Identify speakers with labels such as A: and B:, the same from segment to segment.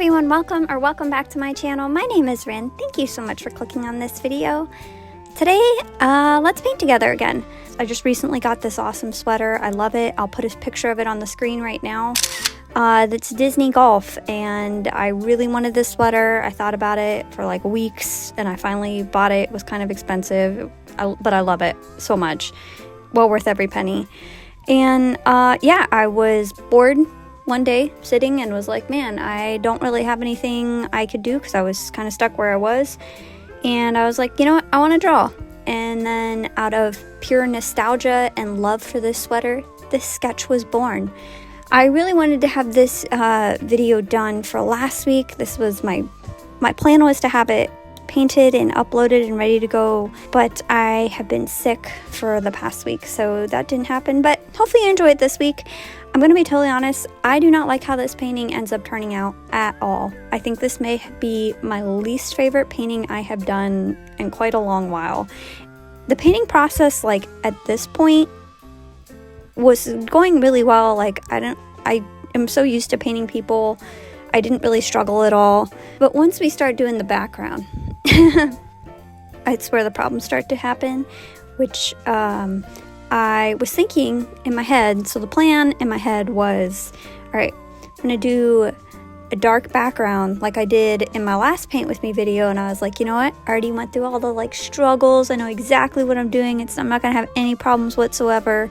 A: everyone, welcome back to my channel. My name is Rin. Thank you so much for clicking on this video. Today, let's paint together again. I just recently got this awesome sweater. I love it. I'll put a picture of it on the screen right now. It's Disney Golf, and I really wanted this sweater. I thought about it for like weeks, and I finally bought it. It was kind of expensive, but I love it so much. Well worth every penny. And yeah, I was bored one day sitting and was like, man, I don't really have anything I could do because I was kind of stuck where I was. And I was like, you know what, I want to draw. And then out of pure nostalgia and love for this sweater, this sketch was born. I really wanted to have this video done for last week. This was my plan was to have it painted and uploaded and ready to go, but I have been sick for the past week, so that didn't happen. But hopefully you enjoyed this week. I'm going to be totally honest, I do not like how this painting ends up turning out at all. I think this may be my least favorite painting I have done in quite a long while. The painting process, like at this point, was going really well. Like I am so used to painting people, I didn't really struggle at all. But once we start doing the background, it's where the problems start to happen, which I was thinking in my head. So the plan in my head was, all right, I'm gonna do a dark background like I did in my last paint with me video. And I was like, you know what, I already went through all the like struggles. I know exactly what I'm doing. I'm not gonna have any problems whatsoever.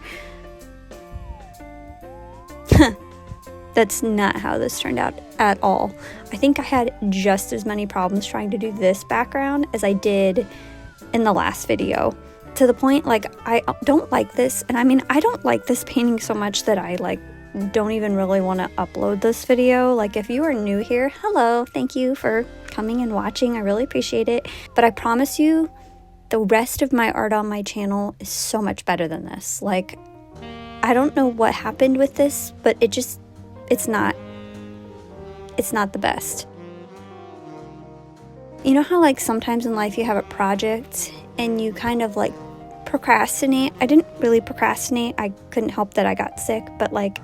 A: That's not how this turned out at all. I think I had just as many problems trying to do this background as I did in the last video. To the point, like, I don't like this. And I mean, I don't like this painting so much that I like don't even really want to upload this video. Like, if you are new here, hello, thank you for coming and watching. I really appreciate it. But I promise you, the rest of my art on my channel is so much better than this. Like, I don't know what happened with this, but it's not the best. You know how like sometimes in life you have a project and you kind of like procrastinate? I didn't really procrastinate. I couldn't help that I got sick, but like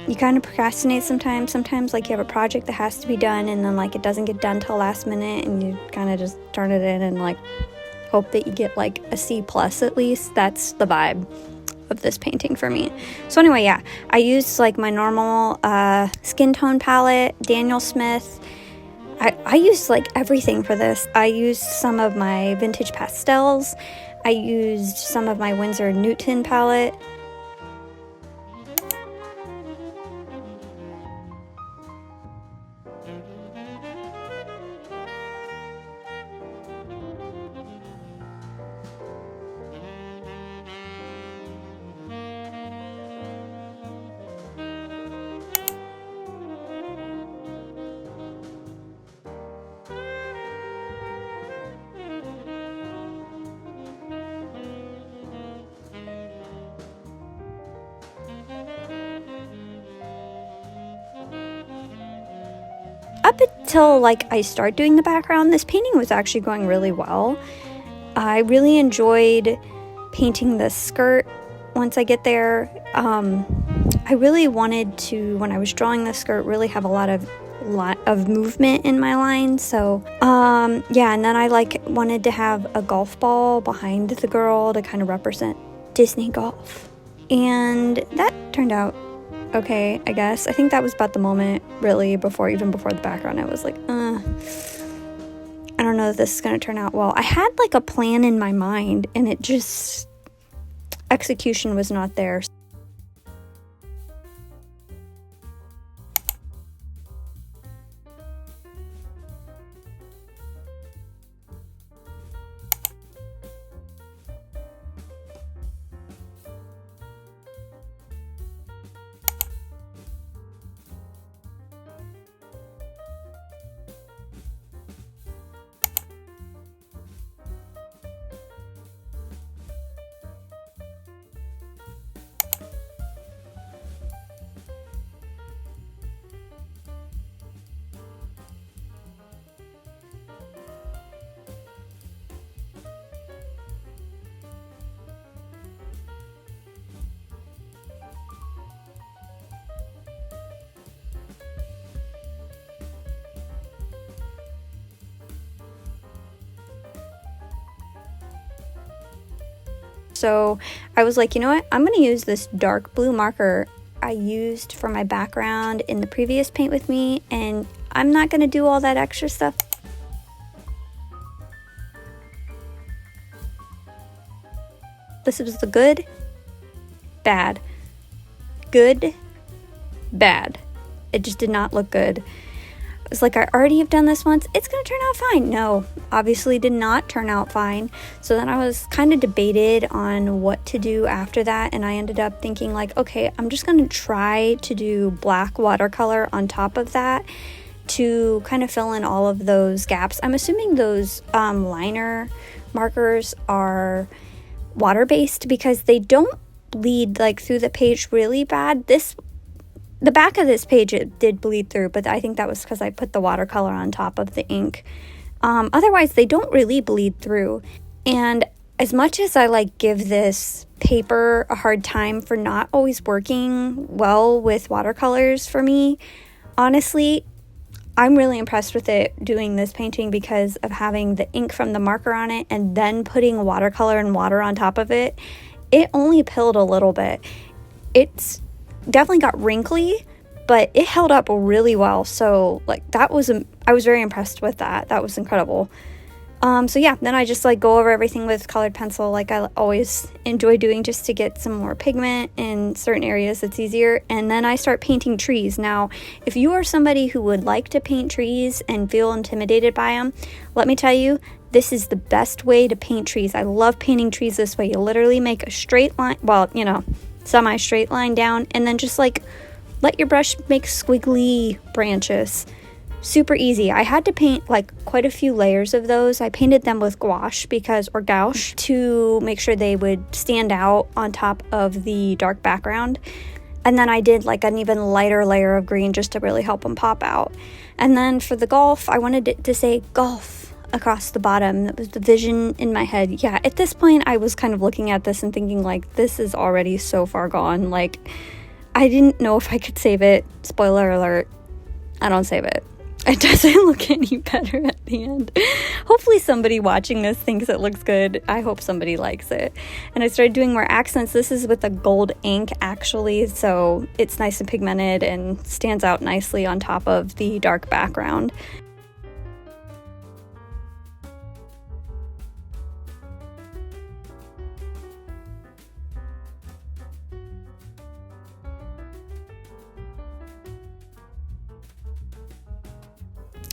A: you kind of procrastinate sometimes. Sometimes like you have a project that has to be done and then like it doesn't get done till last minute and you kind of just turn it in and like hope that you get like a C+ at least. That's the vibe of this painting for me. So anyway, yeah, I used like my normal skin tone palette, Daniel Smith. I used like everything for this. I used some of my vintage pastels. I used some of my Winsor Newton palette. Up until like I start doing the background, this painting was actually going really well. I really enjoyed painting the skirt once I get there. I really wanted to, when I was drawing the skirt, really have a lot of movement in my line. So yeah, and then I like wanted to have a golf ball behind the girl to kind of represent Disney golf. And that turned out okay, I guess. I think that was about the moment, really, even before the background. I was like, I don't know if this is going to turn out well. I had like a plan in my mind, and it just, execution was not there. So I was like, you know what? I'm going to use this dark blue marker I used for my background in the previous Paint With Me, and I'm not going to do all that extra stuff. This was the good, bad, good, bad. It just did not look good. It was like, I already have done this once. It's going to turn out fine. No, obviously did not turn out fine. So then I was kind of debated on what to do after that. And I ended up thinking like, okay, I'm just going to try to do black watercolor on top of that to kind of fill in all of those gaps. I'm assuming those liner markers are water-based because they don't bleed like through the page really bad. The back of this page, it did bleed through, but I think that was because I put the watercolor on top of the ink. Otherwise, they don't really bleed through. And as much as I like give this paper a hard time for not always working well with watercolors for me, honestly, I'm really impressed with it doing this painting because of having the ink from the marker on it and then putting watercolor and water on top of it. It only pilled a little bit. It's definitely got wrinkly, but it held up really well. So like I was very impressed with that. That was incredible. So yeah, then I just like go over everything with colored pencil like I always enjoy doing, just to get some more pigment in certain areas that's easier. And then I start painting trees. Now, if you are somebody who would like to paint trees and feel intimidated by them, let me tell you, this is the best way to paint trees. I love painting trees this way. You literally make a straight line, well, you know, semi-straight line down, and then just like let your brush make squiggly branches. Super easy. I had to paint like quite a few layers of those. I painted them with gouache to make sure they would stand out on top of the dark background. And then I did like an even lighter layer of green just to really help them pop out. And then for the golf, I wanted it to say golf across the bottom. That was the vision in my head. Yeah, at this point I was kind of looking at this and thinking like, this is already so far gone. Like, I didn't know if I could save it. Spoiler alert, I don't save it. It doesn't look any better at the end. Hopefully somebody watching this thinks it looks good. I hope somebody likes it. And I started doing more accents. This is with a gold ink actually, so it's nice and pigmented and stands out nicely on top of the dark background.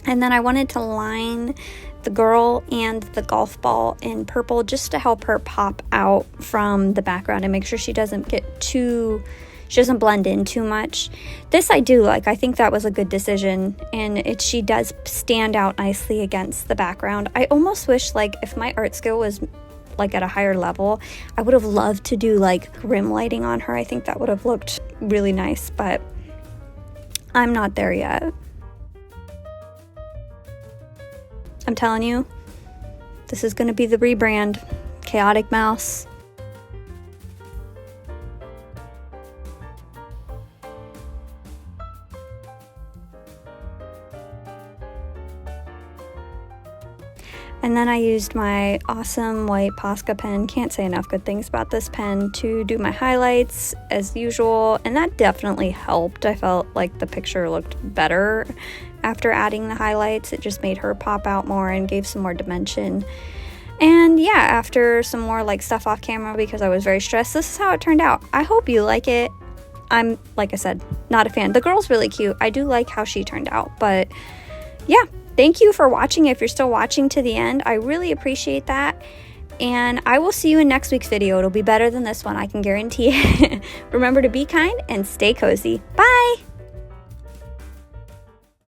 A: And then I wanted to line the girl and the golf ball in purple just to help her pop out from the background and make sure she doesn't blend in too much. This I do like. I think that was a good decision, and she does stand out nicely against the background. I almost wish like if my art skill was like at a higher level, I would have loved to do like rim lighting on her. I think that would have looked really nice, but I'm not there yet. I'm telling you, this is going to be the rebrand. Chaotic Mouse. And then I used my awesome white Posca pen. Can't say enough good things about this pen to do my highlights as usual. And that definitely helped. I felt like the picture looked better after adding the highlights. It just made her pop out more and gave some more dimension. And yeah, after some more like stuff off camera because I was very stressed, this is how it turned out. I hope you like it. I'm, like I said, not a fan. The girl's really cute. I do like how she turned out, but yeah. Thank you for watching. If you're still watching to the end, I really appreciate that. And I will see you in next week's video. It'll be better than this one, I can guarantee it. Remember to be kind and stay cozy. Bye!